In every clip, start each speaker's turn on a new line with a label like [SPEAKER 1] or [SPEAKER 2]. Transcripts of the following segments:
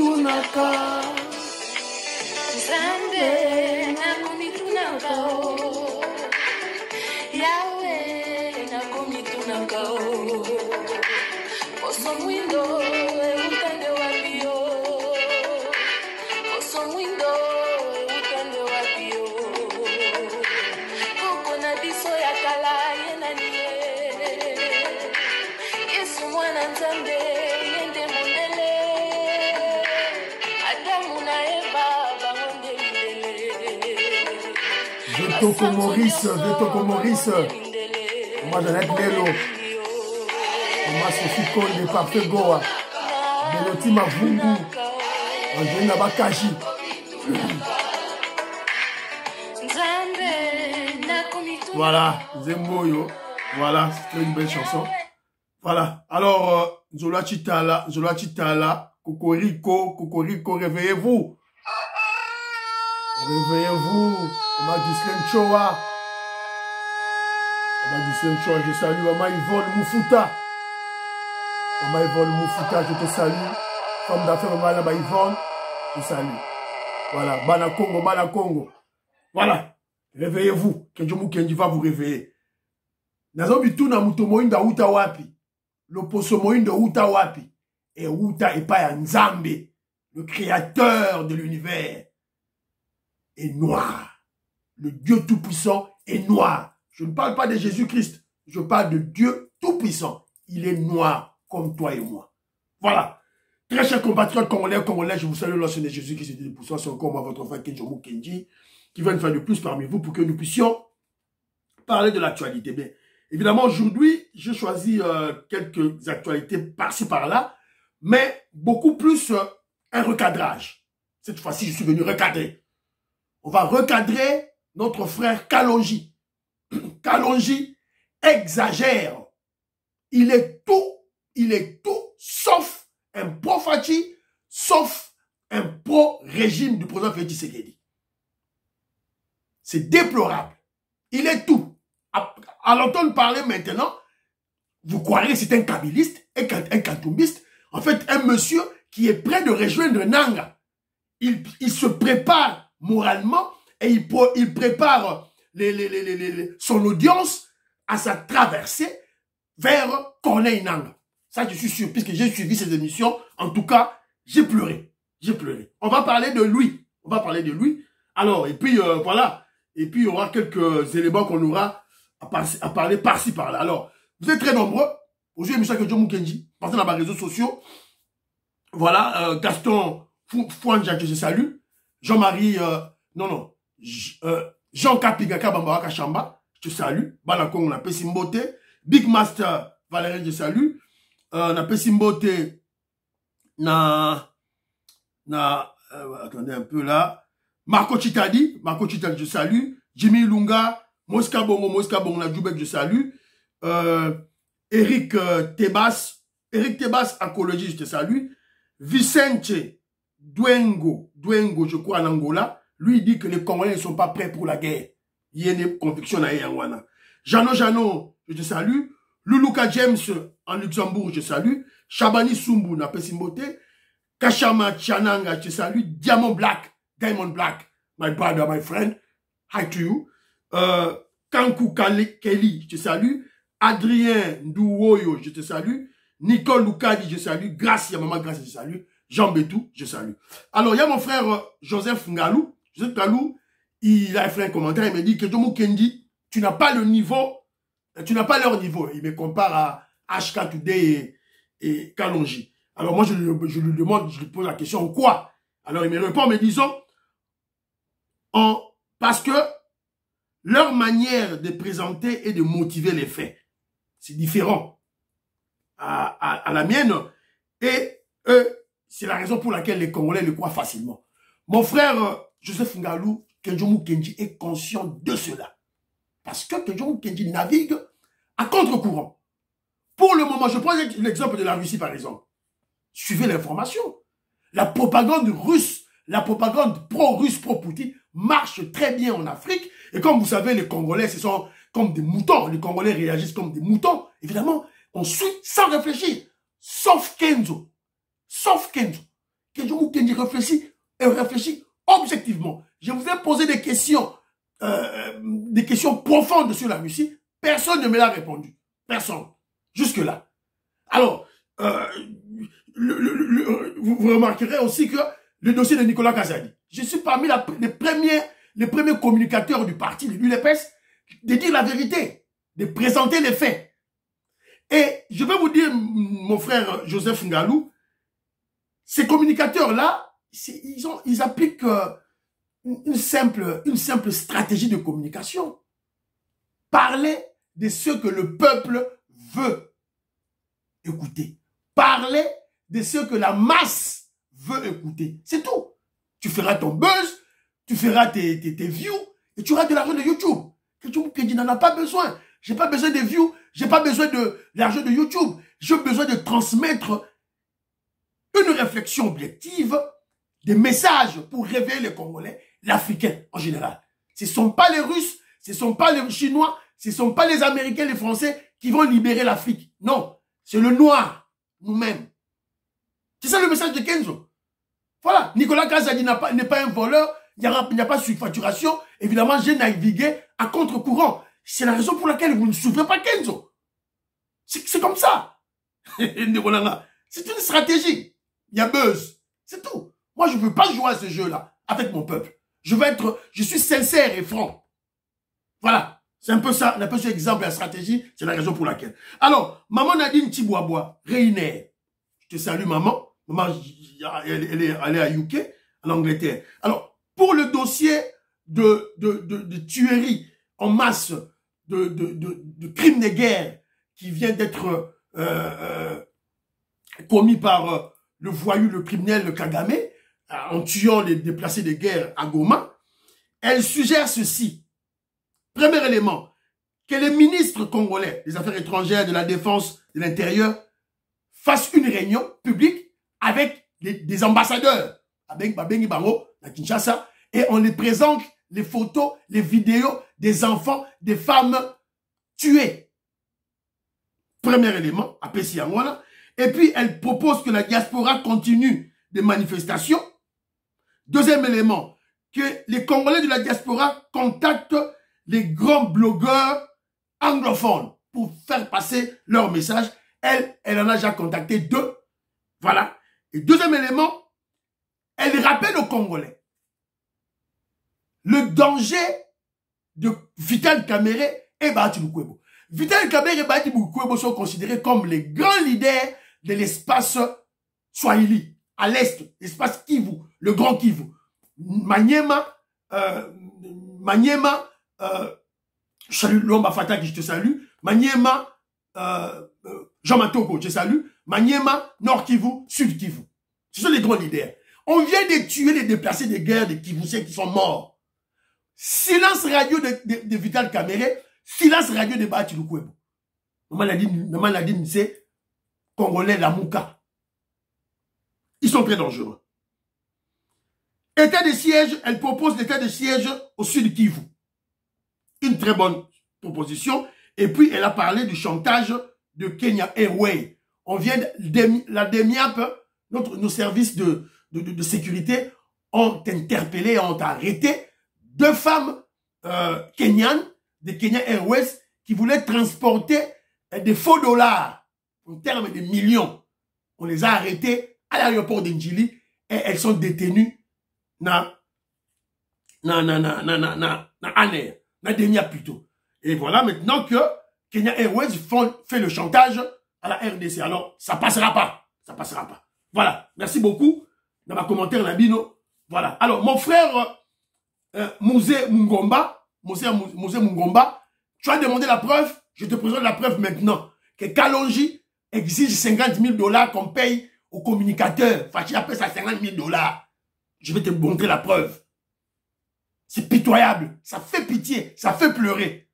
[SPEAKER 1] tunaka Nzambe nakomi tunaka Yahweh nakomi tunaka Poso mwindo utande wapio Poso mwindo utande wapio Koko na biso ya kala yenanie Yesu mwana Nzambe yende mondele Adamu na Eva bangonde mindele
[SPEAKER 2] Vetoko Maurice Moi de Lelo Thomas Sophie Konde Parfait Goa Beloti Mavungu Angela Bakaji Voilà, Zemboyo. Voilà, c'est une belle chanson. Voilà, alors, Zola Chitala, Cocorico, réveillez-vous. Réveillez-vous. Maman Ghislaine Choa. Maman Ghislaine Choa, je salue. Maman Yvonne Moufuta. Maman Yvonne Moufuta, je te salue. Femme d'affaires, Maman Yvonne, je salue. Voilà, Bana Congo. Voilà, réveillez-vous. Kenjomu Kenji va vous réveiller. Nazobi tu na muto moinda uta wapi. L'opposo moinda uta wapi. Et uta et pas Nzambe, le créateur de l'univers, est noir. Le Dieu tout-puissant est noir. Je ne parle pas de Jésus-Christ. Je parle de Dieu tout-puissant. Il est noir comme toi et moi. Voilà. Très chers compatriotes congolais, je vous salue au nom de Jésus-Christ et de pour c'est encore moi, votre frère Kenjomu Kenji, qui va une fois de plus parmi vous pour que nous puissions parler de l'actualité. Bien, évidemment, aujourd'hui, j'ai choisi quelques actualités par-ci, par-là, mais beaucoup plus un recadrage. Cette fois-ci, je suis venu recadrer. On va recadrer notre frère Kalonji. Kalonji exagère. Il est tout sauf un pro-Fachi, sauf un pro-régime du président Félix Tshisekedi. C'est déplorable. Il est tout. À l'entendre parler maintenant, vous croirez que c'est un kabiliste, un kantoumiste, en fait un monsieur qui est prêt de rejoindre Nanga. Il se prépare moralement et il prépare son audience à sa traversée vers Corneille Nanga. Ça, je suis sûr, puisque j'ai suivi ces émissions. En tout cas, j'ai pleuré. On va parler de lui. Alors, et puis, voilà. Et puis, il y aura quelques éléments qu'on aura à parler par-ci, par-là. Alors, vous êtes très nombreux. Aujourd'hui, émission que John Mukenji, passez dans les réseaux sociaux. Voilà, Gaston Fouanja, que je salue. Jean-Marie, Jean Kapigaka Bambawaka Chamba, je te salue. Balakong, on a Pessimbote. Big Master, Valérie, je salue. On a Pessimbote, attendez un peu là. Marco Chitadi, je salue. Jimmy Lunga, Mosca Bongo, la Djoubek, je salue. Eric Tebas, Acologie, je te salue. Vicente Duengo, je crois en Angola, lui il dit que les Congolais ne sont pas prêts pour la guerre. Il y a une conviction à Yangwana. Jano, je te salue. Luluka James en Luxembourg, je salue. Shabani Sumbu, na Pessimbote. Kachama Chananga, je te salue. Diamond Black, my brother, my friend. Hi to you. Kankou Kelly, je te salue. Adrien Ndouwoyo, je te salue. Nicole Lukadi, je salue. Gracia, maman Gracia, je salue. Jean Betou, je salue. Alors, il y a mon frère Joseph Ngalou. Joseph Ngalou, il a fait un commentaire, il me dit que Jomo Kendi, tu n'as pas le niveau, tu n'as pas leur niveau. Il me compare à HK Today et Kalonji. Alors, moi, je lui demande, je lui pose la question, quoi? Alors, il me répond en me disant, parce que leur manière de présenter et de motiver les faits, c'est différent à la mienne. Et c'est la raison pour laquelle les Congolais le croient facilement. Mon frère Joseph Ngalou, Kenjomu Kenji est conscient de cela. Parce que Kenjomu Kenji navigue à contre-courant. Pour le moment, je prends l'exemple de la Russie par exemple. Suivez l'information. La propagande russe, la propagande pro-russe, pro-Poutine marche très bien en Afrique. Et comme vous savez, les Congolais, ce sont comme des moutons. Les Congolais réagissent comme des moutons. Évidemment, on suit sans réfléchir. Sauf Kenzo. Que Djomou Kendi réfléchit et réfléchit objectivement. Je vous ai posé des questions profondes sur la Russie. Personne ne me l'a répondu. Personne. Jusque-là. Alors, vous remarquerez aussi que le dossier de Nicolas Kazadi, je suis parmi les premiers communicateurs du parti, de l'UDPS, de dire la vérité, de présenter les faits. Et je vais vous dire, mon frère Joseph Ngalou, ces communicateurs-là, ils appliquent une simple stratégie de communication. Parler de ce que le peuple veut écouter. Parler de ce que la masse veut écouter. C'est tout. Tu feras ton buzz, tu feras tes views et tu auras de l'argent de YouTube. Que tu n'en as pas besoin. J'ai pas besoin de views, j'ai pas besoin de l'argent de YouTube. J'ai besoin de transmettre une réflexion objective, des messages pour réveiller les Congolais, l'Africain en général. Ce ne sont pas les Russes, ce ne sont pas les Chinois, ce ne sont pas les Américains, les Français qui vont libérer l'Afrique. Non, c'est le noir, nous-mêmes. C'est ça le message de Kenzo. Voilà, Nicolas Kazadi n'est pas un voleur, il n'y a pas de surfacturation. Évidemment, j'ai navigué à contre-courant. C'est la raison pour laquelle vous ne souffrez pas Kenzo. C'est comme ça. C'est une stratégie. Il y a buzz. C'est tout. Moi, je ne veux pas jouer à ce jeu-là avec mon peuple. Je suis sincère et franc. Voilà. C'est un peu ça, un peu cet exemple, la stratégie. C'est la raison pour laquelle. Alors, maman Nadine Tiboabois, Reiner. Je te salue, maman. Maman, elle est à UK, en Angleterre. Alors, pour le dossier de tuerie en masse, de crimes de guerre qui vient d'être commis par le voyou, le criminel, le Kagame, en tuant les déplacés de guerre à Goma, elle suggère ceci. Premier élément, que les ministres congolais des Affaires étrangères, de la Défense, de l'Intérieur fassent une réunion publique avec des ambassadeurs, avec Babengi Bango, à Kinshasa, et on les présente les photos, les vidéos des enfants, des femmes tuées. Premier élément, après Siangwana. Et puis, elle propose que la diaspora continue des manifestations. Deuxième élément, que les Congolais de la diaspora contactent les grands blogueurs anglophones pour faire passer leur message. Elle en a déjà contacté 2. Voilà. Et deuxième élément, elle rappelle aux Congolais le danger de Vital Kamerhe et Bahati Lukwebo. Vital Kamerhe et Bahati Lukwebo sont considérés comme les grands leaders de l'espace Swahili, à l'est, l'espace Kivu, le grand Kivu. Maniema, salut Lomba Fataki, je te salue. Maniema, Jean Matoko, je salue. Maniema, Nord Kivu, Sud Kivu. Ce sont les grands leaders. On vient de tuer les déplacés de guerre des Kivusiens qui sont morts. Silence radio de Vital Kamerhe, silence radio de Bahati Lukwebo. Maman Nadine, c'est Congolais, la Mouka. Ils sont très dangereux. État de siège, elle propose l'état de siège au Sud Kivu. Une très bonne proposition. Et puis, elle a parlé du chantage de Kenya Airways. On vient la DEMIAP, nos services de sécurité ont interpellé, ont arrêté 2 femmes kenyanes de Kenya Airways qui voulaient transporter des faux dollars en termes de millions. On les a arrêtés à l'aéroport d'Njili et elles sont détenues na Denia plutôt. Et voilà maintenant que Kenya Airways fait le chantage à la RDC. Alors, ça passera pas. Ça passera pas. Voilà. Merci beaucoup. Dans ma commentaire, Nabino. Voilà. Alors, mon frère Mouzé Mungomba, tu as demandé la preuve. Je te présente la preuve maintenant. Que Kalonji exige 50 000 $ qu'on paye aux communicateurs. Fachi appelle ça 50 000 $. Je vais te montrer la preuve. C'est pitoyable. Ça fait pitié. Ça fait pleurer.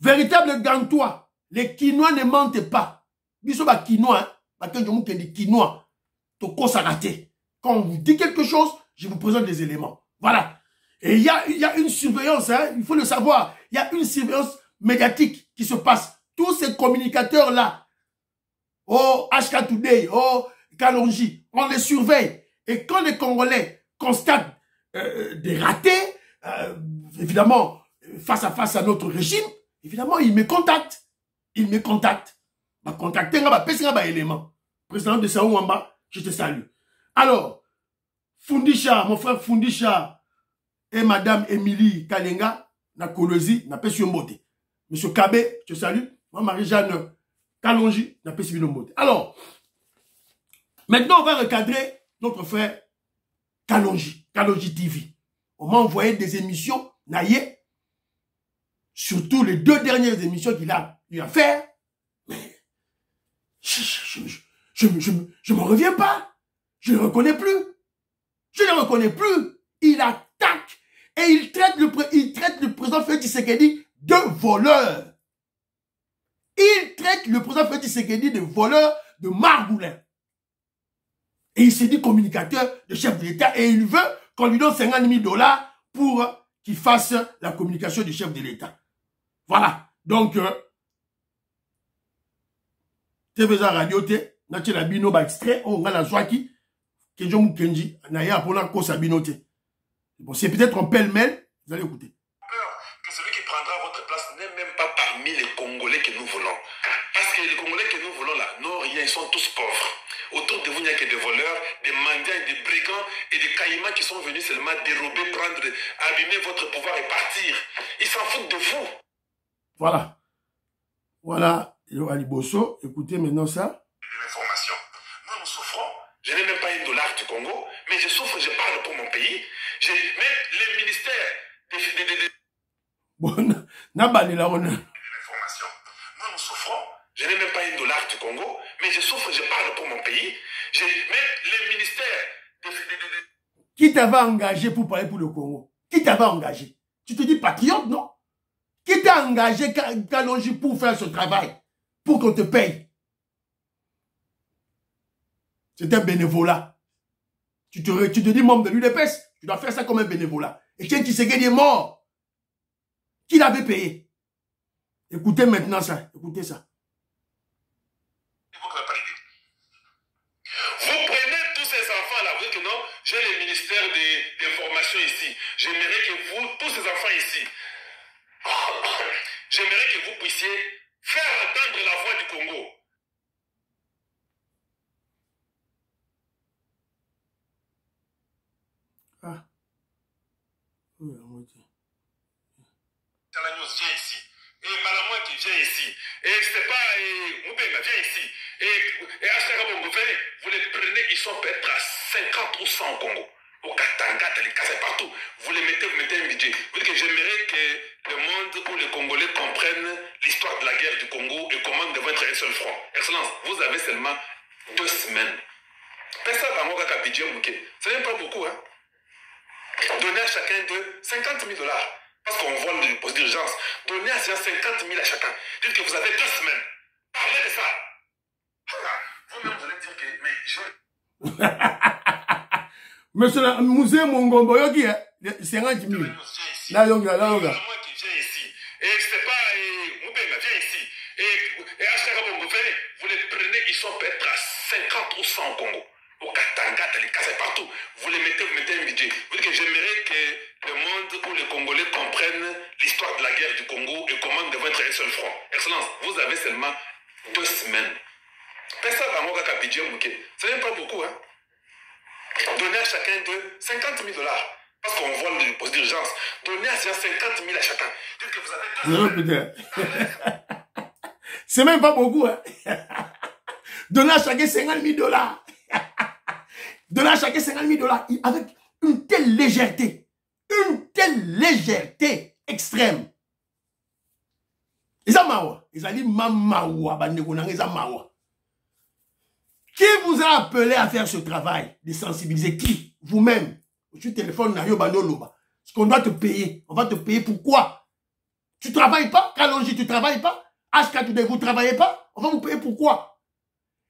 [SPEAKER 2] Véritable gantois. Les Quinois ne mentent pas. Bisoba Quinois, des Quinois. Toko Sarate. Quand on vous dit quelque chose, je vous présente des éléments. Voilà. Et il y a une surveillance, hein, il faut le savoir. Il y a une surveillance médiatique qui se passe. Tous ces communicateurs-là, oh, HK Today, oh, Kalonji, on les surveille. Et quand les Congolais constatent des ratés, évidemment, face à notre régime, évidemment, ils me contactent. Ils me contactent. Bah, contacter, bah, élément. Président de Saouamba, je te salue. Alors, Fundisha, mon frère Fundisha et madame Émilie Kalenga, na Kolosi, na Pessi Mbote. Monsieur Kabé, je te salue. Moi, Marie-Jeanne Kalonji, na Pessi Mbote. Alors, maintenant, on va recadrer notre frère Kalonji, Kalonji TV. On m'a envoyé des émissions, naïe, surtout les 2 dernières émissions qu'il a eu à faire. Mais je m'en reviens pas. Je ne le reconnais plus. Je ne le reconnais plus. Il attaque et il traite le président Félix Tshisekedi de voleur. Il traite le président Félix Tshisekedi de voleur, de margoulin. Et il s'est dit communicateur de chef de l'État et il veut qu'on lui donne 50 000 $ pour qu'il fasse la communication du chef de l'État. Voilà. Donc, TVza Radio T, Natchela Bino ba extrait, on va la Zwaki, Kenjo Mukenji, Naya Apona Kosa Bino T. Bon, c'est peut-être en pêle-mêle, vous allez écouter.
[SPEAKER 3] Que celui qui prendra votre place n'est même pas parmi les Congolais que nous voulons. Parce que les Congolais que nous voulons là, n'ont rien, ils sont tous pauvres. Autour de vous, il n'y a que des voleurs, des mendiants, des brigands et des caïmans qui sont venus seulement dérober, prendre, abîmer votre pouvoir et partir. Ils s'en foutent de vous.
[SPEAKER 2] Voilà. Voilà, Ali Bosso, écoutez maintenant ça.
[SPEAKER 3] De l'information. Nous, nous souffrons. Je n'ai même pas $1 du Congo, mais je souffre, je parle pour mon pays. Même les ministères
[SPEAKER 2] Bon, n'a on a.
[SPEAKER 3] De l'information. Nous, nous souffrons. Je n'ai même pas $1 du Congo, mais je souffre, je parle pour mon pays. Même les ministères
[SPEAKER 2] Qui t'avait engagé pour parler pour le Congo? Qui t'avait engagé? Tu te dis patriote, non? Qui t'a engagé Kalonji pour faire ce travail? Pour qu'on te paye? C'est un bénévolat. Tu te dis membre de l'UDPS, tu dois faire ça comme un bénévolat. Et tiens, Tshisekedi est mort. Qui l'avait payé? Écoutez maintenant ça. Écoutez ça.
[SPEAKER 3] Vous prenez tous ces enfants-là, vous dites que non, j'ai le ministère d'information ici. J'aimerais que vous, tous ces enfants ici, j'aimerais que vous puissiez faire entendre la voix du Congo.
[SPEAKER 2] Ah. Oui, à moitié.
[SPEAKER 3] La news vient ici. Et Malamouin qui vient ici. Et c'est pas Moubenga vient ici. Et Achaka Bongo, vous les prenez, ils sont peut-être à 50 ou 100 au Congo. Au Katanga, les Kassai partout. Vous mettez un budget. Vous dites que j'aimerais que le monde ou les Congolais comprennent l'histoire de la guerre du Congo et comment devrait être un seul front. Excellence, vous avez seulement 2 semaines. Personne va m'en faire budget, ce n'est pas beaucoup, hein. Donnez à chacun de 50 000 $. Parce qu'on voit le poste d'urgence. Donnez à 50 000 à chacun. Dites que vous avez 2 semaines. Parlez de ça. Vous-même, vous allez dire que... Mais je...
[SPEAKER 2] Monsieur Mouzé Mongombo, yogi, 50 000. Là, yoga.
[SPEAKER 3] Moi qui viens ici. Et c'est pas... Moubenga vient ici. Et Achaka Bongo, vous les prenez, ils sont peut-être à 50 ou 100 au Congo. Au Katanga, les Kassai partout. Vous mettez un budget. Vous dites que j'aimerais que le monde ou les Congolais comprennent l'histoire de la guerre du Congo et comment devrait être un seul front. Excellence, vous avez seulement 2 semaines. Personne va m'en faire budget, ce n'est pas beaucoup, hein. Donnez à chacun de 50 000 $. Parce qu'on voit le poste d'urgence. Donnez à 50 000 à chacun. Dites que vous avez 2 semaines.
[SPEAKER 2] C'est même pas beaucoup, hein. Donnez à chacun 50 000 $. Donnez à chacun 50 000 $ avec une telle légèreté extrême. Ils ont Qui vous a appelé à faire ce travail de sensibiliser? Qui? Vous-même. Tu téléphones, parce qu'on doit te payer. On va te payer pourquoi? Tu travailles pas? Kalonji, tu travailles pas? HK, vous travaillez pas? On va vous payer pourquoi?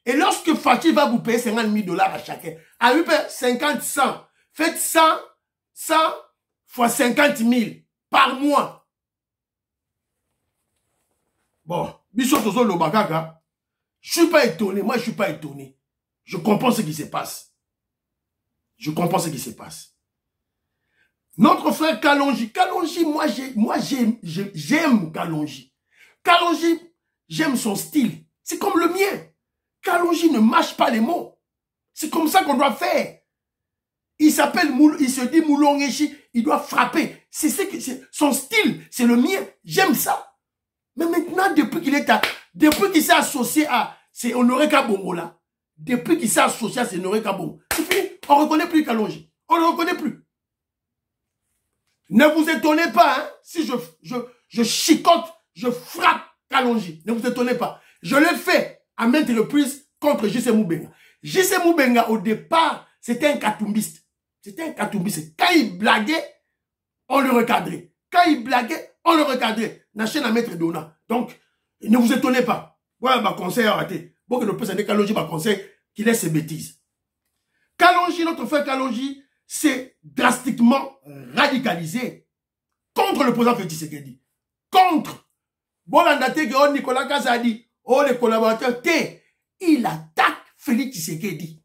[SPEAKER 2] Et lorsque Fachi va vous payer 50 000 $ à chacun, à lui payer 50, 100, faites 100 fois 50 000 par mois. Bon, Bicho Tozo Lobakaka, je suis pas étonné, moi je suis pas étonné. Je comprends ce qui se passe. Je comprends ce qui se passe. Notre frère Kalonji. Kalonji, moi j'aime Kalonji. Kalonji, j'aime son style. C'est comme le mien. Kalonji ne mâche pas les mots. C'est comme ça qu'on doit faire. Il se dit Moulongechi, il doit frapper. C'est son style, c'est le mien. J'aime ça. Mais maintenant, depuis qu'il s'est associé à, c'est Honoré Kabongo là. Depuis qu'il s'est associé à Honoré Kabongo. C'est fini. On ne reconnaît plus Kalonji. On ne le reconnaît plus. Ne vous étonnez pas, hein, si je chicote, je frappe Kalonji. Ne vous étonnez pas. Je l'ai fait à maintes reprises contre J.C. Moubenga. J.C. Moubenga, au départ, c'était un katoumbiste. C'était un katoumbiste. Quand il blaguait, on le recadrait. Quand il blaguait, on le recadrait. La chaîne à maître Dona. Donc, ne vous étonnez pas. Voilà ma conseil arrêté. Bon que le président Kalonji m'a conseillé qu'il laisse ses bêtises. Kalonji, notre frère Kalonji, s'est drastiquement radicalisé contre le président Félix Tshisekedi. Contre. Bon, on Nicolas Kazadi, oh, les collaborateurs, il attaque Félix Tshisekedi.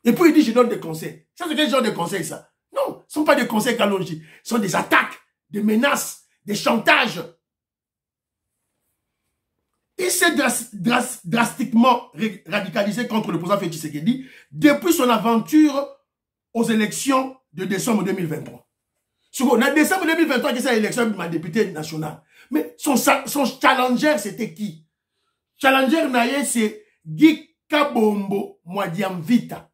[SPEAKER 2] Et puis il dit, je donne des conseils. Ça, c'est quel genre de conseils, ça? Non, ce ne sont pas des conseils Kalonji. Ce sont des attaques, des menaces, des chantages. Il s'est drastiquement radicalisé contre le président Félix Tshisekedi depuis son aventure aux élections de décembre 2023. En décembre 2023, qui c'est l'élection de ma députée nationale. Mais son challenger, c'était qui? Challenger naïe, c'est Guy Kabombo Mwadiamvita.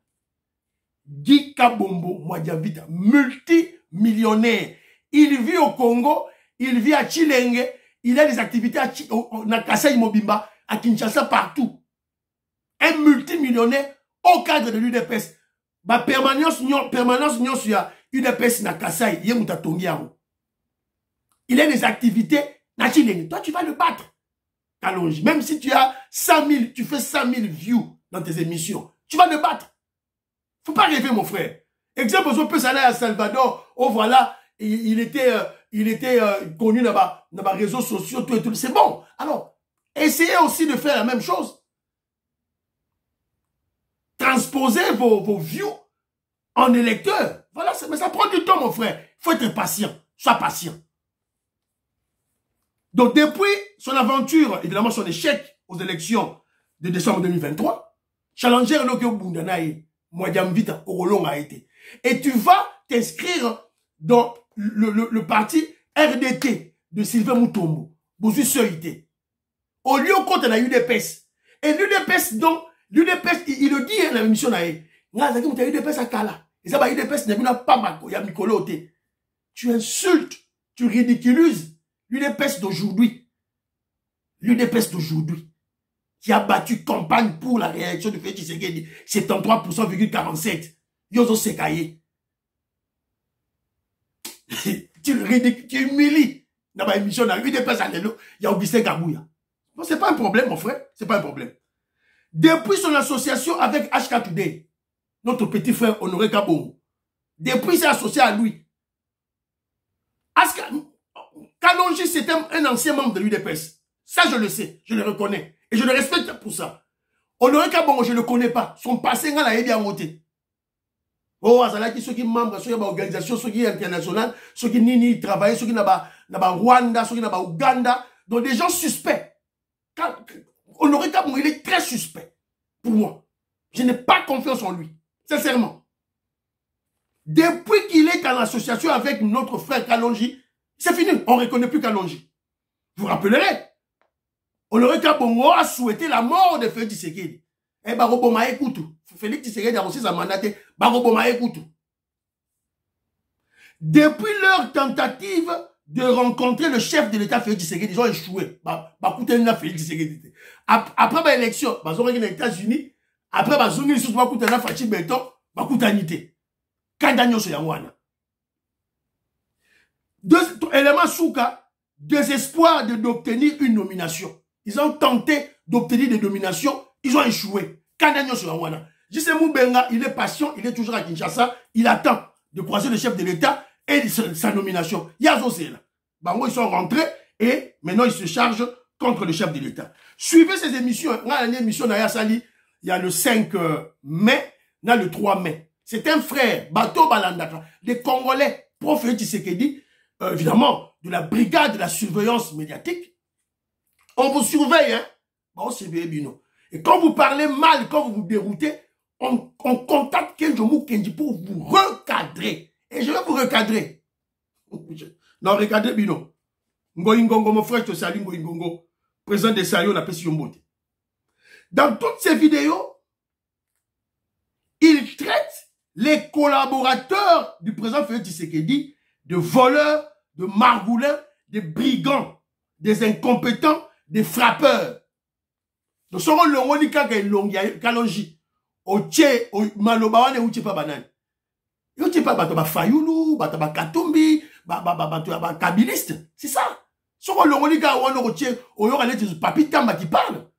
[SPEAKER 2] Guy Kabombo Mwadiamvita, multimillionnaire. Il vit au Congo, il vit à Chilenge, il a des activités à Kasai Mobimba, à Kinshasa, partout. Un multimillionnaire au cadre de l'UDPS. Ba permanence nyon sur UDPS na Kasai, yemuta tongiao. Il a des activités na Chilenge. Toi, tu vas le battre. Kalonji. Même si tu as 100 000, tu fais 100 000 views dans tes émissions, tu vas le battre. Faut pas rêver, mon frère. Exemple, on peut aller à Salvador. Oh, voilà, il était connu dans les réseaux sociaux, tout et tout. C'est bon. Alors, essayez aussi de faire la même chose. Transposer vos views en électeurs. Voilà, mais ça prend du temps, mon frère. Il faut être patient. Sois patient. Donc, depuis son aventure, évidemment, son échec aux élections de décembre 2023, Challenger Lokyo Bundanaï, Mwadiamvita, Orolong a été. Et tu vas t'inscrire dans le parti RDT de Sylvain Moutombo, Bozu Soïté. Au lieu contre la UDPS. Et l'UDPS, donc, l'UDPS, il le dit dans la mission naïe. UDPS à Kala. Et ça, UDPS n'a pas Bako, il y a Mikolo. Tu insultes, tu ridiculises l'UDPS d'aujourd'hui. L'UDPS d'aujourd'hui. Qui a battu campagne pour la réélection de Félix Tshisekedi. 73,47%. Yozo Sekaye. Tu humilies. Dans ma émission, dans l'UDPS à l'élo, il y a Augustin Kabouya. Bon, c'est pas un problème, mon frère. C'est pas un problème. Depuis son association avec HK Today, notre petit frère Honoré Kabongo, depuis il s'est associé à lui. Kalonji, c'était un ancien membre de l'UDPS. Ça, je le sais, je le reconnais. Et je le respecte pour ça. Honoré Kabongo, je ne le connais pas. Son passé, il a bien voté. Oh, Azalaki, ceux qui sont membres, ceux qui sont organisation, ceux qui sont internationales, ceux qui nini travaillent, ceux qui sont Rwanda, ceux qui sont Ouganda. Donc, des gens suspects. Honoré Kabongo, il est très suspect. Pour moi. Je n'ai pas confiance en lui. Sincèrement. Depuis qu'il est en association avec notre frère Kalonji, c'est fini. On ne reconnaît plus Kalonji. Vous vous rappellerez. Honoré Kabongo a souhaité la mort de Félix Tshisekedi. Eh, Baroboma écoute. Félix Tshisekedi a aussi sa mandaté. Baroboma écoute. Depuis leur tentative de rencontrer le chef de l'État Félix Tshisekedi, ils ont échoué. Félix Tshisekedi. Après l'élection, ils ont été aux États-Unis. Après, ils ont été à Fachi Beton. Deux éléments souka, désespoir d'obtenir une nomination. Ils ont tenté d'obtenir des nominations, ils ont échoué. J.C. Moubenga, il est patient, il est toujours à Kinshasa, il attend de croiser le chef de l'État et sa nomination. Yazosé là. Bango, ils sont rentrés et maintenant ils se chargent contre le chef de l'État. Suivez ces émissions. Dans l'émission Naya Sali, il y a le 5 mai, il y a le 3 mai. C'est un frère, Bato Balandaka, des Congolais, prof Tshisekedi, évidemment, de la brigade de la surveillance médiatique. On vous surveille, hein. Bon, c'est bien, Bino. Et quand vous parlez mal, quand vous vous déroutez, on contacte Kenjomu Kenji pour vous recadrer. Et je vais vous recadrer. Non, recadrer, Bino. Ngoingongo, mon frère, je te salue, Ngoingongo. Président de Sayo, la paix sur Mbote. Dans toutes ces vidéos, il traite les collaborateurs du président Félix Tshisekedi de voleurs, de margoulins, de brigands, des incompétents, des frappeurs. Nous serons le Monika Kalonji. Oche, Malobawane, Uche pa banane. Uche pa bataba Fayoulou, bataba Katumbi, bataba Kabiliste. C'est ça. Seront le Monika Ouano Oche, Oyora Neti Papi Tamba qui parle.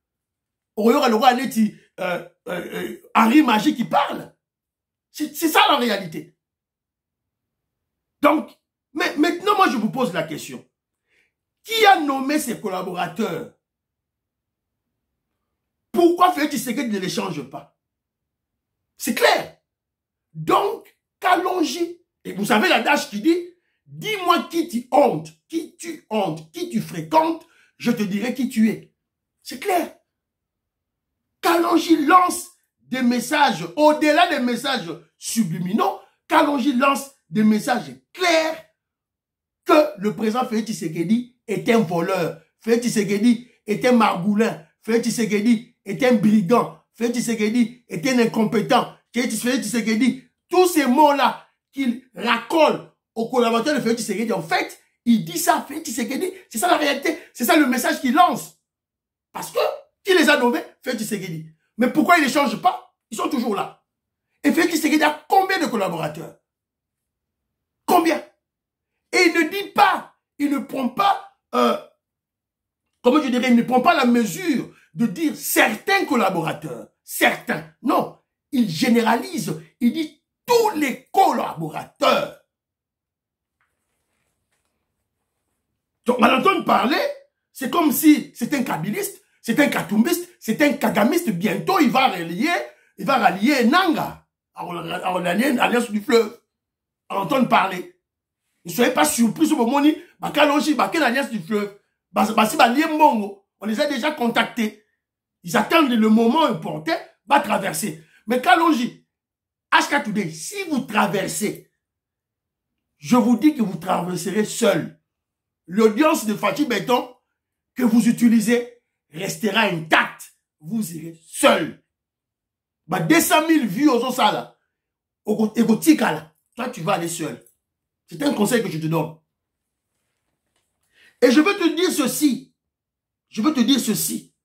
[SPEAKER 2] Oyora Lora Neti Henri Magie qui parle. C'est ça la réalité. Donc, mais maintenant, moi, je vous pose la question. Qui a nommé ses collaborateurs? Pourquoi Félix Tshisekedi ne les change pas? C'est clair. Donc, Kalonji, et vous savez l'adage qui dit, dis-moi qui tu honte, qui tu fréquentes, je te dirai qui tu es. C'est clair. Kalonji lance des messages, au-delà des messages subliminaux, Kalonji lance des messages clairs que le président Félix Tshisekedi est un voleur, Félix Tshisekedi est un margoulin, Félix Tshisekedi est un brigand, Félix Tshisekedi est un incompétent, Félix Tshisekedi, tous ces mots-là qu'il racole aux collaborateurs de Félix Tshisekedi, en fait, il dit ça, Félix Tshisekedi, c'est ça la réalité, c'est ça le message qu'il lance. Parce que, qui les a nommés? Félix Tshisekedi. Mais pourquoi ils ne les changent pas? Ils sont toujours là. Et Félix Tshisekedi a combien de collaborateurs? Combien? Et il ne dit pas, il ne prend pas, comment je dirais, il ne prend pas la mesure de dire certains collaborateurs. Certains. Non. Il généralise. Il dit tous les collaborateurs. Donc, à l'entendre parler, c'est comme si c'est un kabiliste, c'est un katumbiste, c'est un kagamiste. Bientôt, il va rallier Nanga. À l'alliance du fleuve. À l'entendre parler. Ne soyez pas surpris sur le moment où Kalonji, l'alliance du fleuve. On les a déjà contactés. Ils attendent le moment important, va traverser. Mais Kalonji, HK Today, si vous traversez, je vous dis que vous traverserez seul. L'audience de Fatih Béton que vous utilisez restera intacte. Vous irez seul. 200 000 vues aux osala. Toi, tu vas aller seul. C'est un conseil que je te donne. Et je veux te dire ceci. Je veux te dire ceci.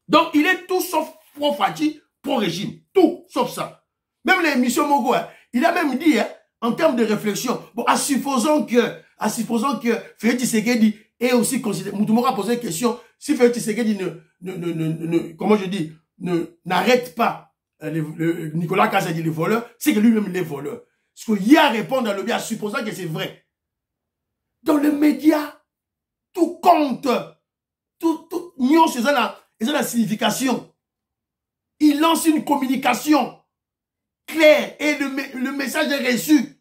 [SPEAKER 2] Donc, il est tout sauf pro-Fatih, pro-régime. Tout sauf ça. Même l'émission Mogo, hein, il a même dit, hein, en termes de réflexion, bon, à supposons que Félix Tshisekedi est aussi considéré. Moutoumora a posé une question. Si Félix Tshisekedi comment je dis, n'arrête pas Nicolas Kazadi les voleurs, c'est que lui-même il est voleur. Ce qu'il y a à répondre à l'objet, en supposant que c'est vrai. Dans les médias, tout compte. Tout nuance, ils ont la signification. Il lance une communication claire et le message est reçu.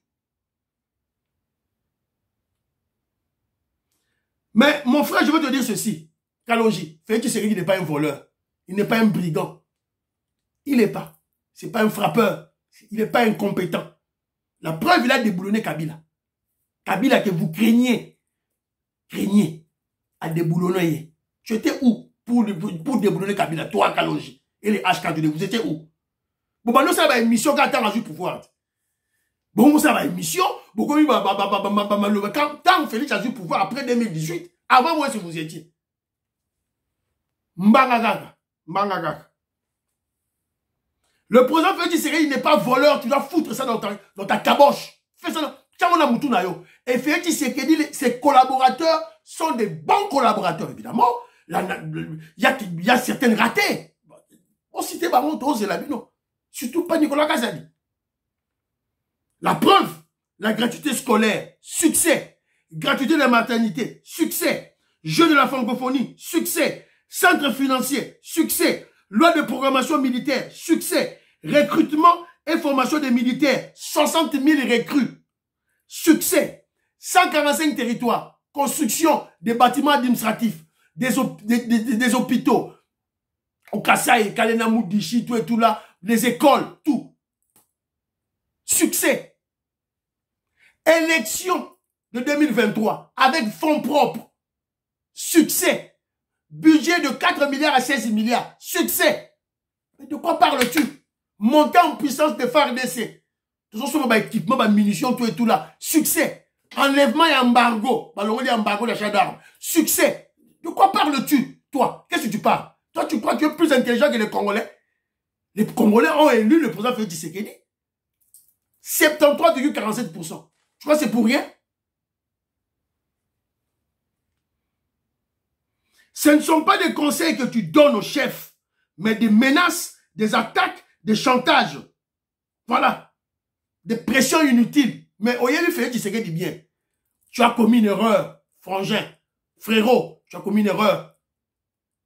[SPEAKER 2] Mais mon frère, je veux te dire ceci. Kalonji, Félix Tshisekedi n'est pas un voleur. Il n'est pas un brigand. Il n'est pas. C'est pas un frappeur. Il n'est pas incompétent. La preuve, il a déboulonné Kabila. Kabila que vous craignez à déboulonner. Tu étais où pour déboulonner Kabila? Toi, Kalonji. Et les HK2D, vous étiez où? Bon, bah, nous, ça va une mission quand on a eu pouvoir. Bon, ça va une mission. Bon, quand Félix a eu pouvoir après 2018, avant moi, si vous étiez. Mbangagaga. Le président Félix Tshisekedi, il n'est pas voleur, tu dois foutre ça dans ta caboche. Fais ça dans... Et Félix Tshisekedi, ses collaborateurs sont des bons collaborateurs, évidemment. Il y a certaines ratés. On citait Baron Toz et Labino. Surtout pas Nicolas Kazadi. La preuve, la gratuité scolaire, succès. Gratuité de la maternité, succès. Jeu de la francophonie, succès. Centre financier, succès. Loi de programmation militaire, succès. Recrutement et formation des militaires, 60 000 recrues. Succès. 145 territoires. Construction des bâtiments administratifs, des hôpitaux. Au Kassai, Kalena Moudichi, tout et tout là, les écoles, tout. Succès. Élection de 2023 avec fonds propres. Succès. Budget de 4 milliards à 16 milliards. Succès. Mais de quoi parles-tu? Monter en puissance de FARDC. Tout ça, c'est équipement, munitions, tout et tout là. Succès. Enlèvement et embargo. Ballon et embargo d'achat d'armes. Succès. De quoi parles-tu, toi? Qu'est-ce que tu parles? Toi, tu crois que tu es plus intelligent que les Congolais? Les Congolais ont élu le président Félix Tshisekedi. 73,47%. Tu crois que c'est pour rien? Ce ne sont pas des conseils que tu donnes aux chefs, mais des menaces, des attaques, des chantages. Voilà. Des pressions inutiles. Mais Oyeli Félix Tshisekedi dit bien. Tu as commis une erreur, frangin, frérot, tu as commis une erreur.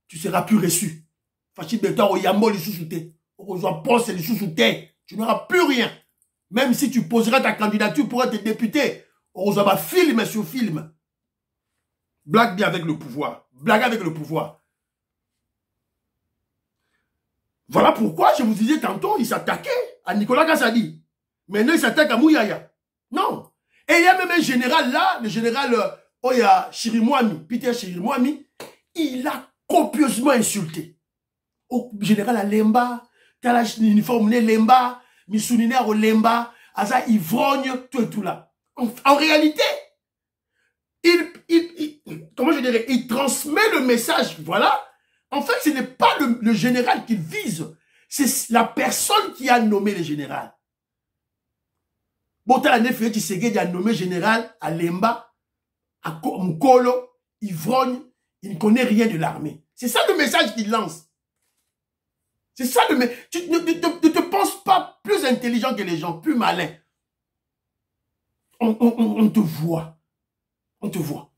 [SPEAKER 2] Tu seras plus reçu. Fachi Beto Oyambo les sous-soutés. Aujourd'hui, poste les sous-soutés. Tu n'auras plus rien. Même si tu poseras ta candidature pour être député. Aujourd'hui, film sur film. Blague bien avec le pouvoir. Blague avec le pouvoir. Voilà pourquoi je vous disais tantôt, il s'attaquait à Nicolas Kassadi. Maintenant, il s'attaque à Mouyaya. Non. Et il y a même un général là, le général Oya Chirimwami, Peter Chirimwami, il a copieusement insulté. Au général à Lemba, Kalash uniforme Lemba, Missounine au Lemba, Aza Ivrogne, tout et tout là. En réalité, comment je dirais, il transmet le message, voilà. En fait, ce n'est pas le général qu'il vise, c'est la personne qui a nommé le général. Bota Félix Tshisekedi a nommé général à Lemba, à Mkolo, Ivrogne, il ne connaît rien de l'armée. C'est ça le message qu'il lance. C'est ça le message. Tu ne te penses pas plus intelligent que les gens, plus malin. On te voit. On te voit.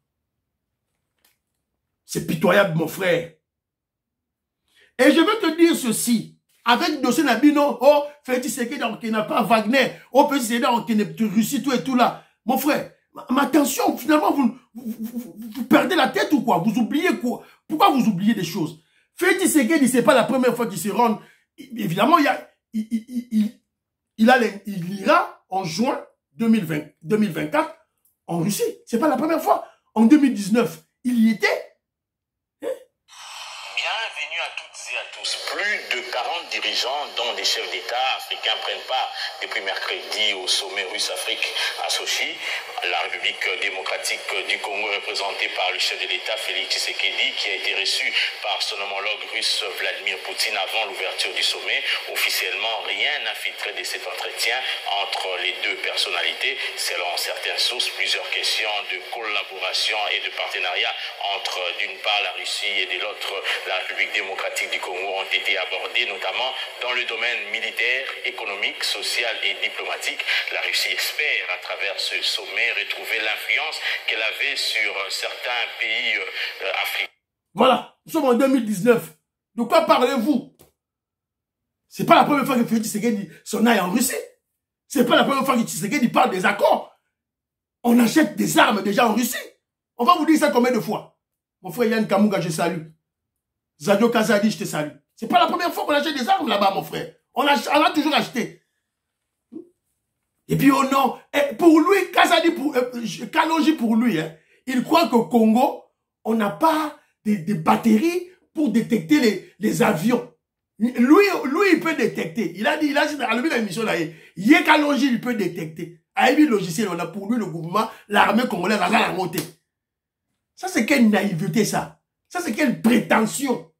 [SPEAKER 2] C'est pitoyable, mon frère. Et je veux te dire ceci. Avec dossier Nabino, oh, Félix Tshisekedi, qui n'a pas Wagner, oh, Félix Tshisekedi, qui n'est Russie, tout et tout là. Mon frère, mais attention, finalement, vous perdez la tête ou quoi? Vous oubliez quoi? Pourquoi vous oubliez des choses? Félix Tshisekedi, c'est pas la première fois qu'il se rend. Évidemment, il ira en juin 2024 en Russie. C'est pas la première fois. En 2019, il y était.
[SPEAKER 4] Bienvenue à toutes et à tous. Plus de 40 dirigeants, dont des chefs d'État africains, prennent part depuis mercredi au sommet russe-Afrique à Sochi. La République démocratique du Congo, représentée par le chef de l'État Félix Tshisekedi, qui a été reçu par son homologue russe Vladimir Poutine avant l'ouverture du sommet. Officiellement, rien n'a filtré de cet entretien entre les deux personnalités. Selon certaines sources, plusieurs questions de collaboration et de partenariat entre d'une part la Russie et de l'autre la République démocratique du Congo ont été abordées, notamment dans le domaine militaire, économique, social et diplomatique. La Russie espère, à travers ce sommet, retrouver l'influence qu'elle avait sur certains pays africains.
[SPEAKER 2] Voilà, nous sommes en 2019. De quoi parlez-vous? C'est pas la première fois que Félix Tshisekedi s'en aille en Russie. C'est pas la première fois que Tshisekedi parle des accords. On achète des armes déjà en Russie. On va vous dire ça combien de fois? Mon frère Yann Kamunga, je salue. Zadio Kazadi, je te salue. C'est pas la première fois qu'on achète des armes là-bas, mon frère. On a toujours acheté. Et puis, oh non, pour lui, Kazadi, Kalonji pour lui, hein, il croit qu'au Congo, on n'a pas des batteries pour détecter les avions. Lui, il peut détecter. Il a dit à lui, la mission là, il Kalonji, il peut détecter. Avec lui, logiciel, on a pour lui, le gouvernement, l'armée congolaise, a la montée. Ça, c'est quelle naïveté, ça. Ça, c'est quelle prétention.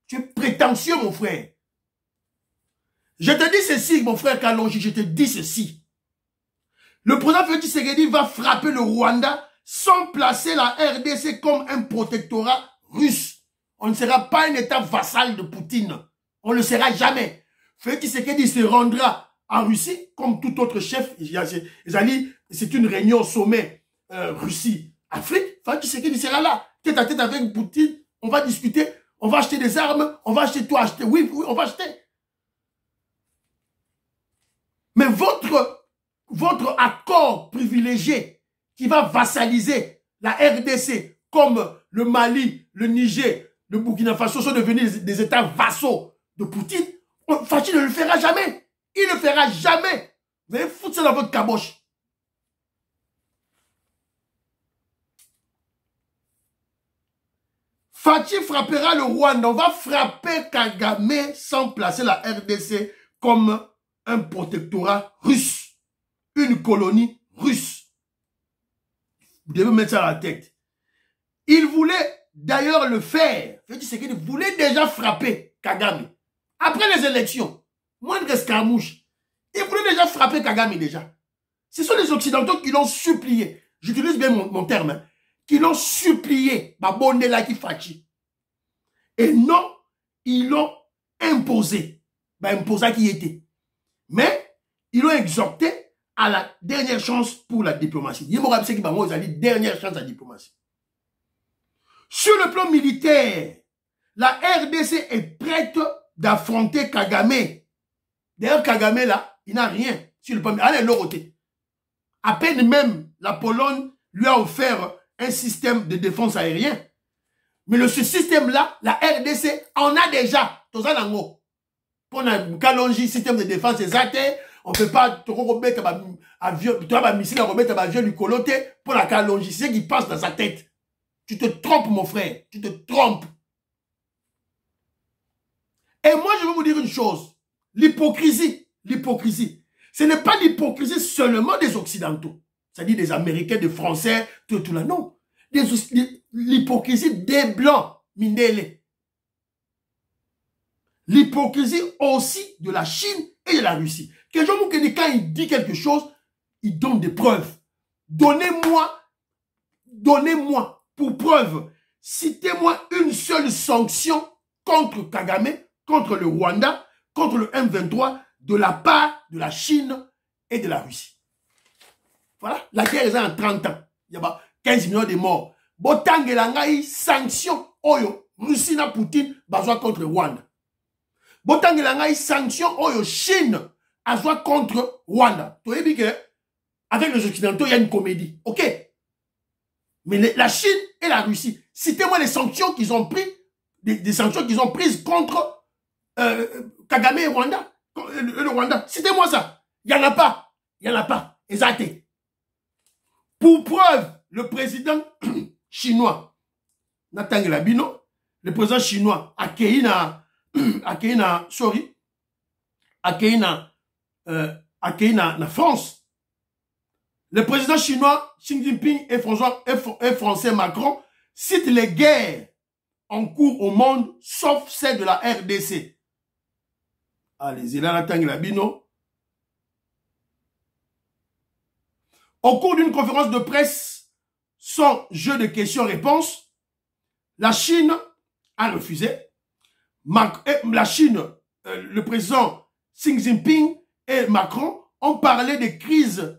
[SPEAKER 2] Tu es prétentieux, mon frère. Je te dis ceci, mon frère Kalonji, je te dis ceci. Le président Félix Tshisekedi va frapper le Rwanda sans placer la RDC comme un protectorat russe. On ne sera pas un État vassal de Poutine. On ne le sera jamais. Félix Tshisekedi se rendra en Russie comme tout autre chef. C'est une réunion au sommet Russie-Afrique. Félix Tshisekedi sera là, tête à tête avec Poutine. On va discuter. on va acheter des armes, on va acheter tout, acheter. Oui, oui, on va acheter. Mais votre accord privilégié qui va vassaliser la RDC comme le Mali, le Niger, le Burkina Faso sont devenus des États vassaux de Poutine, Fachi ne le fera jamais. Il ne le fera jamais. Vous allez foutre ça dans votre caboche. Fachi frappera le Rwanda. On va frapper Kagame sans placer la RDC comme un protectorat russe. Une colonie russe. Vous devez mettre ça à la tête. Il voulait d'ailleurs le faire. C'est qu'il voulait déjà frapper Kagame. Après les élections, moindre escarmouche, il voulait déjà frapper Kagame déjà. Ce sont les Occidentaux qui l'ont supplié. J'utilise bien mon terme. Hein, qui l'ont supplié. Babonela qui fachi. Et non, ils l'ont imposé. Imposé qui était. Mais, ils l'ont exhorté à la dernière chance pour la diplomatie. Il m'a dit que dernière chance à la diplomatie. Sur le plan militaire, la RDC est prête d'affronter Kagame. D'ailleurs, Kagame, là, il n'a rien sur le plan militaire. Allez, l'autre. À peine même, la Pologne lui a offert un système de défense aérien. Mais ce système-là, la RDC en a déjà. Pour un calongi, système de défense exact, on ne peut pas remettre un avion, missile à remettre un avion du coloté pour la calongi. C'est ce qui passe dans sa tête. Tu te trompes, mon frère. Tu te trompes. Et moi, je vais vous dire une chose. L'hypocrisie. L'hypocrisie. Ce n'est pas l'hypocrisie seulement des Occidentaux. C'est-à-dire des Américains, des Français, tout là. Non. L'hypocrisie des Blancs. Mindele. L'hypocrisie aussi de la Chine et de la Russie. Quand il dit quelque chose, il donne des preuves. Donnez-moi pour preuve, citez-moi une seule sanction contre Kagame, contre le Rwanda, contre le M23, de la part de la Chine et de la Russie. Voilà, la guerre est en 30 ans. Il y a 15 millions de morts. Botang et langai sanction, oyo, Russie na Poutine, bazwa contre Rwanda. Botang et langai sanction, oyo, Chine, azwa contre Rwanda. Tu sais que, avec les Occidentaux, il y a une comédie. Ok? Mais la Chine et la Russie, citez-moi les sanctions qu'ils ont prises, des sanctions qu'ils ont prises contre Kagame et Rwanda. Le Rwanda. Citez-moi ça. Il n'y en a pas. Il n'y en a pas. Exact. Pour preuve, le président chinois, Nathan Labino, le président chinois, accueilli na France. Le président chinois Xi Jinping et Français Macron citent les guerres en cours au monde, sauf celle de la RDC. Allez-y, là, Nathan Labino. Au cours d'une conférence de presse, sans jeu de questions-réponses, la Chine a refusé. La Chine, le président Xi Jinping et Macron ont parlé des crises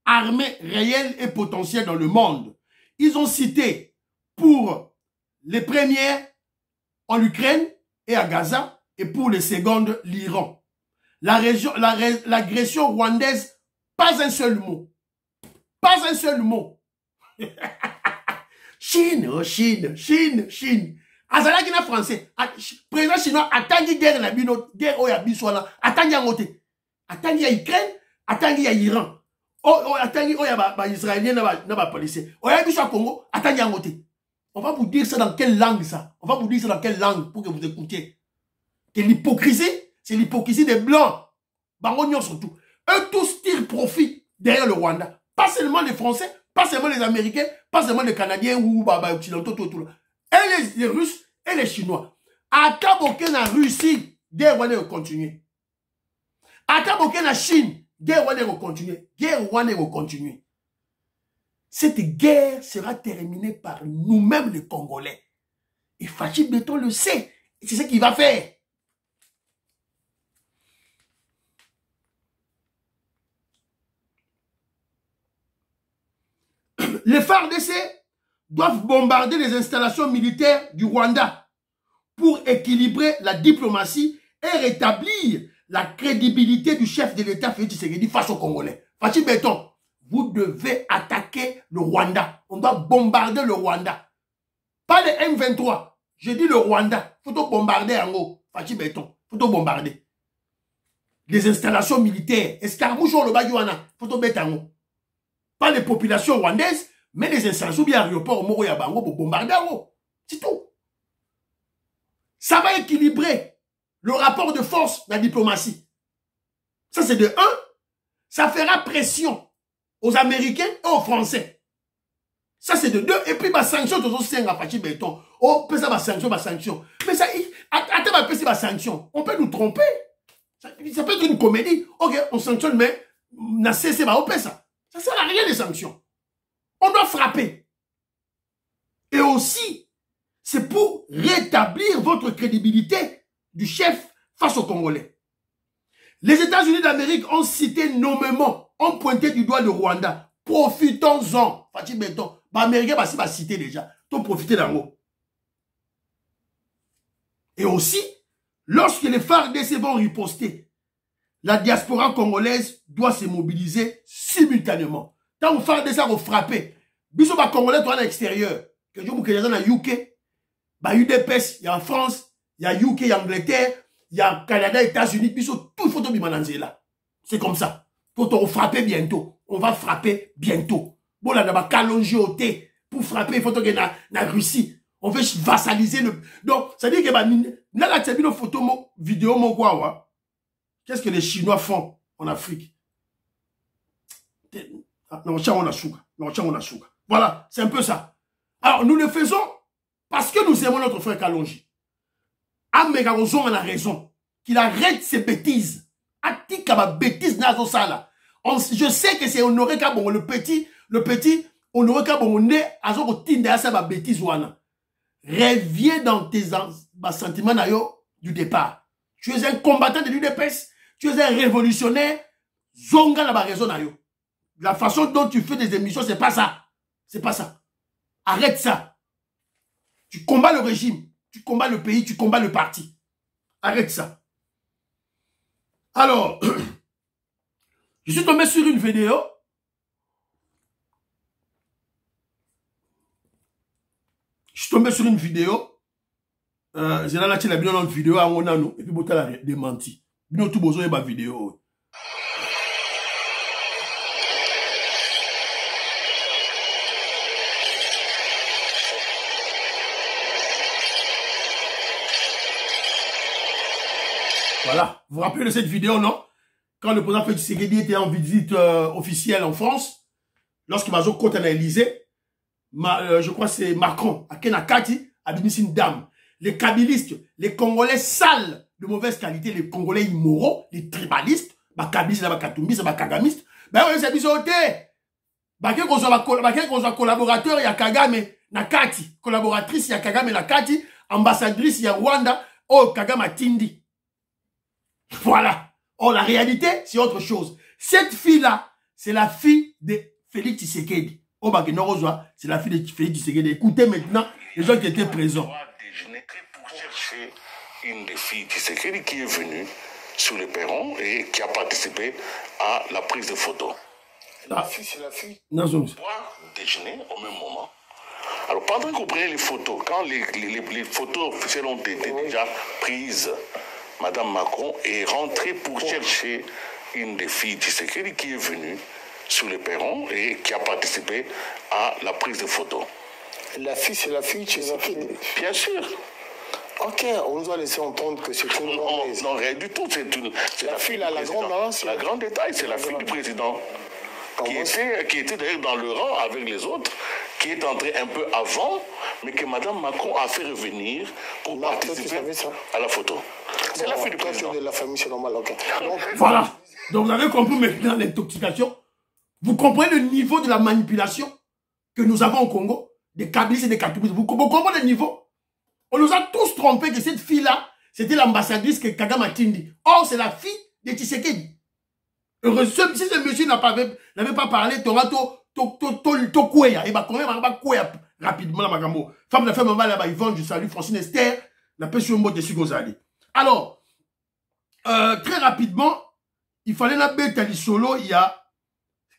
[SPEAKER 2] armées réelles et potentielles dans le monde. Ils ont cité pour les premières en Ukraine et à Gaza et pour les secondes l'Iran. L'agression rwandaise, pas un seul mot. Pas un seul mot. Chine, oh Chine, Chine, Chine. Azala qui n'a français. Président chinois, attendez guerre la bino, guerre au yabiswala, attendez en côté. Attendez à Ukraine, attendez à Iran. Attendez au yaba israélien n'a pas policier. Au yabiswa Congo, attendez en côté. On va vous dire ça dans quelle langue ça? On va vous dire ça dans quelle langue pour que vous écoutiez. Que l'hypocrisie, c'est l'hypocrisie des blancs. Barognon surtout. Eux tous tirent profit derrière le Rwanda. Pas seulement les Français, pas seulement les Américains, pas seulement les Canadiens ou occidentaux, tout. Et les Russes et les Chinois. À Kaboké na Russie, guerre Rwanda va continuer. À Kaboké na Chine, guerre Rwanda va continuer. Guerre Rwanda va continuer. Cette guerre sera terminée par nous-mêmes les Congolais. Et Fachi Beton le sait. C'est ce qu'il va faire. Les FARDC doivent bombarder les installations militaires du Rwanda pour équilibrer la diplomatie et rétablir la crédibilité du chef de l'État Félix Tshisekedi face aux Congolais. Fachi Béton, vous devez attaquer le Rwanda. On doit bombarder le Rwanda. Pas le M23. Je dis le Rwanda. Faut bombarder en haut. Fachi Béton. Faut bombarder. Les installations militaires. Escarmouche le Baguana. Faut mettre en haut. Pas les populations rwandaises, mais les installations bien aéroports au Moro Yabango pour bombarder en haut. C'est tout. Ça va équilibrer le rapport de force de la diplomatie. Ça, c'est de 1. Ça fera pression aux Américains et aux Français. Ça, c'est de 2. Et puis, ma sanction, tout ça, c'est un Fachi Béton. Oh, peut ça, ma sanction. Mais ça, attends, ma sanction. On peut nous tromper. Ça peut être une comédie. Ok, on sanctionne, mais on a cessé, on peut ça. Ça ne sert à rien, les sanctions. On doit frapper. Et aussi, c'est pour rétablir votre crédibilité du chef face aux Congolais. Les États-Unis d'Amérique ont cité nommément, ont pointé du doigt le Rwanda. Profitons-en. Fachi Béton. Les Américains va citer déjà. Donc profitez d'en haut. Et aussi, lorsque les FARDC vont riposter, la diaspora congolaise doit se mobiliser simultanément. Tant que FARDC va frapper, biso ba Congolais à l'extérieur, que je vous dis dans la UK, bah UDPS, il y a en France, il y a UK, il y a Angleterre, il y a Canada, États-Unis, biso tout il faut tomber là. C'est comme ça. Faut frapper bientôt. On va frapper bientôt. Bon là, on va callonger au thé pour frapper. Il faut que la Russie. On veut vassaliser le. Donc, ça veut dire que là, là, tu as vu nos photos, vidéos, mon quoi, qu'est-ce que les Chinois font en Afrique? Voilà, c'est un peu ça. Alors, nous le faisons parce que nous aimons notre frère Kalonji. Amégarozon en a raison. Qu'il arrête ses bêtises. Atika ma bêtise nazo sala. Je sais que c'est Honoré Kabongo, le petit, Honoré Kabongo, né, à son côté, à sa bêtise, wana. Reviens dans tes sentiments du départ. Tu es un combattant de l'UDPS, tu es un révolutionnaire, zonga la raison nayo. La façon dont tu fais des émissions, c'est pas ça. C'est pas ça. Arrête ça. Tu combats le régime, tu combats le pays, tu combats le parti. Arrête ça. Alors, je suis tombé sur une vidéo. J'ai là la vidéo dans vidéo à mon anneau et puis botta la démenti. Bino tout besoin de vidéo. Voilà, vous vous rappelez de cette vidéo, non? Quand le président Félix Tshisekedi était en visite officielle en France, lorsqu'il m'a côté à l'Élysée, je crois que c'est Macron, à Kenakati, a béni une dame. Les kabylistes, les Congolais sales de mauvaise qualité, les Congolais immoraux, les tribalistes, les kabylistes, les katumbistes, les kagamistes, ben on s'est bisoté. Ben qu'on soit collaborateur, il y a Kagame, Nakati, collaboratrice, il y a Kagame, Nakati, ambassadrice, il y a Rwanda, oh Kagame Tindi. Voilà. Oh, la réalité, c'est autre chose. Cette fille-là, c'est la fille de Félix Tshisekedi. Oh, c'est la fille de Félix Tshisekedi. Écoutez maintenant les gens qui étaient présents.
[SPEAKER 5] Pour chercher une des filles Tshisekedi qui est venue sur le perron et qui a participé à la prise de photos. La fille, c'est la fille. Non, boire, déjeuner au même moment. Alors, pendant qu'on prenait les photos, quand les photos officielles ont été déjà prises, Madame Macron est rentrée pour chercher une des filles Tshisekedi qui est venue sur le perron et qui a participé à la prise de photos.
[SPEAKER 6] La fille, c'est la fille Tshisekedi.
[SPEAKER 5] Bien sûr.
[SPEAKER 6] Ok, on nous a laissé entendre que c'est une
[SPEAKER 5] Rwandaise. Non, rien du tout. C'est
[SPEAKER 6] la fille, là, la grande maman,
[SPEAKER 5] la grande détail, c'est la fille du président. Qui était d'ailleurs dans le rang avec les autres, qui est entrée un peu avant, mais que Mme Macron a fait revenir pour participer à la photo. C'est la fille du président.
[SPEAKER 6] De la famille, c'est normal, ok.
[SPEAKER 2] Donc, voilà. Donc vous avez compris maintenant l'intoxication. Vous comprenez le niveau de la manipulation que nous avons au Congo, des kabylistes et des katumbistes. Vous comprenez le niveau? On nous a tous trompés que cette fille-là, c'était l'ambassadrice que Kagame Tindi. Or, c'est la fille de Tshisekedi. Heureusement, si ce monsieur n'avait pas parlé, tu auras to kouya. Et bah, quand même, rapidement la magambo. Femme d'affaires maman là-bas, Yvonne, je salue Francine Esther, la personne mot de Sugozali. Alors, très rapidement, il fallait la bête à solo, il y a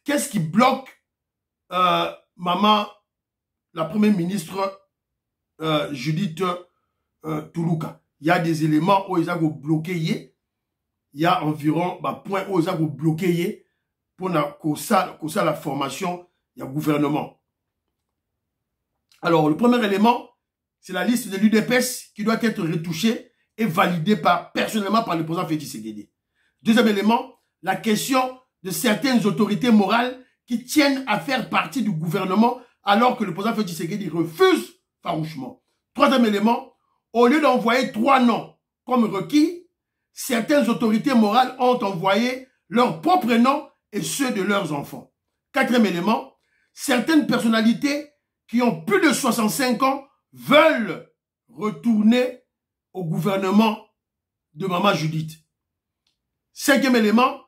[SPEAKER 2] qu'est-ce qui bloque maman, la première ministre Judith Toulouka. Il y a des éléments où ils ont bloqué. Il y a environ point où ils ont bloqué pour la formation du gouvernement. Alors, le premier élément, c'est la liste de l'UDPS qui doit être retouchée et validée personnellement par le président Félix Tshisekedi. Deuxième élément, la question de certaines autorités morales qui tiennent à faire partie du gouvernement alors que le président Félix Tshisekedi refuse farouchement. Troisième élément, au lieu d'envoyer 3 noms comme requis, certaines autorités morales ont envoyé leurs propres noms et ceux de leurs enfants. Quatrième élément, certaines personnalités qui ont plus de 65 ans veulent retourner au gouvernement de Maman Judith. Cinquième élément,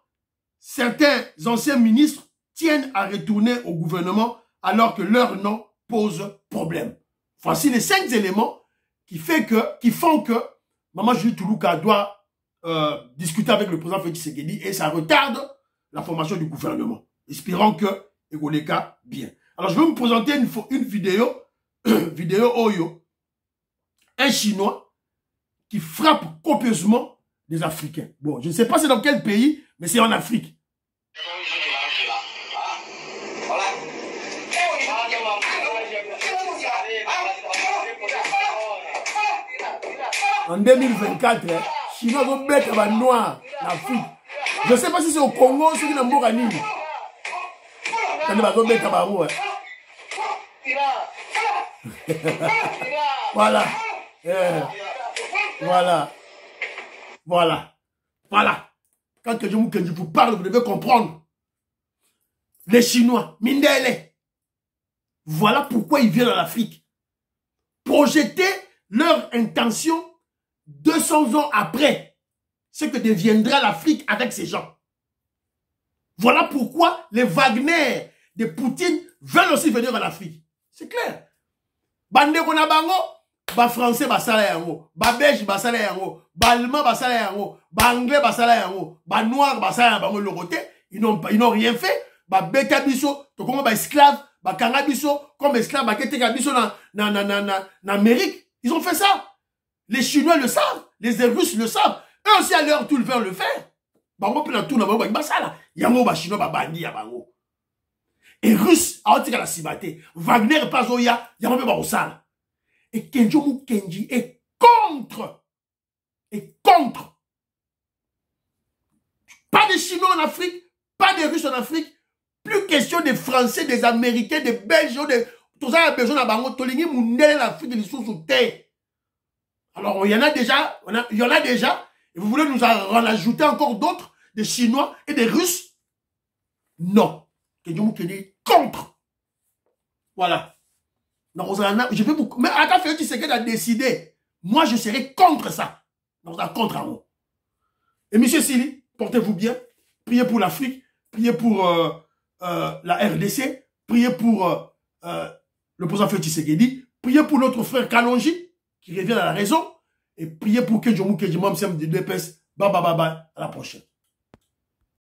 [SPEAKER 2] certains anciens ministres tiennent à retourner au gouvernement alors que leur nom pose problème. Voici les 5 éléments qui font que Maman Judith Toulouka doit discuter avec le président Félix Tshisekedi et ça retarde la formation du gouvernement. Espérons que Egoleka bien. Alors je vais vous présenter une vidéo, Oyo, un Chinois qui frappe copieusement des Africains. Bon, je ne sais pas c'est dans quel pays, mais c'est en Afrique. En 2024, Chinois vont mettre la noire en Afrique. Je ne sais pas si c'est au Congo ou si c'est en Bourani. Voilà. Voilà. Quand je vous parle, vous devez comprendre. Les Chinois, Mindele. Voilà pourquoi ils viennent en Afrique. Projeter leur intention 200 ans après ce que deviendra l'Afrique avec ces gens. Voilà pourquoi les Wagner de Poutine veulent aussi venir en Afrique. C'est clair. Bande Konabango, ba français basala yango, ba belge basala yango, ba allemand basala yango, ba anglais basala yango, ba noir basala yango le côté, ils n'ont rien fait. Ba beta biso, to comme ba esclave, ba kanga biso, comme esclave, ba keteka biso na Amérique. Ils ont fait ça. Les Chinois le savent, les Russes le savent. Eux aussi à leur tour veulent le faire. Bango pina tout na bango ba sala. Yango ba Chinois ba bandi ya bango. Et Russes a otika la sibate. Wagner pas oya, yango ba osala. Et Kenji est contre. Pas de Chinois en Afrique, pas de Russes en Afrique. Plus question des Français, des Américains, des Belges, tout ça a besoin de bango. Tolingi mundele l'Afrique de sous terre. Alors, il y en a déjà, et vous voulez nous en ajouter encore d'autres, des Chinois et des Russes? Non. Kenji est contre. Voilà. Non, je vais vous... Mais attends, Félix Tshisekedi a décidé. Moi, je serai contre ça. Donc, contre moi. Et monsieur Sili, portez-vous bien. Priez pour l'Afrique. Priez pour la RDC. Priez pour le président Félix Tshisekedi. Priez pour notre frère Kalonji, qui revient à la raison, et priez pour que Jomou Kejimam Sem de l'UDPS. Bye bye bye bye. À la prochaine.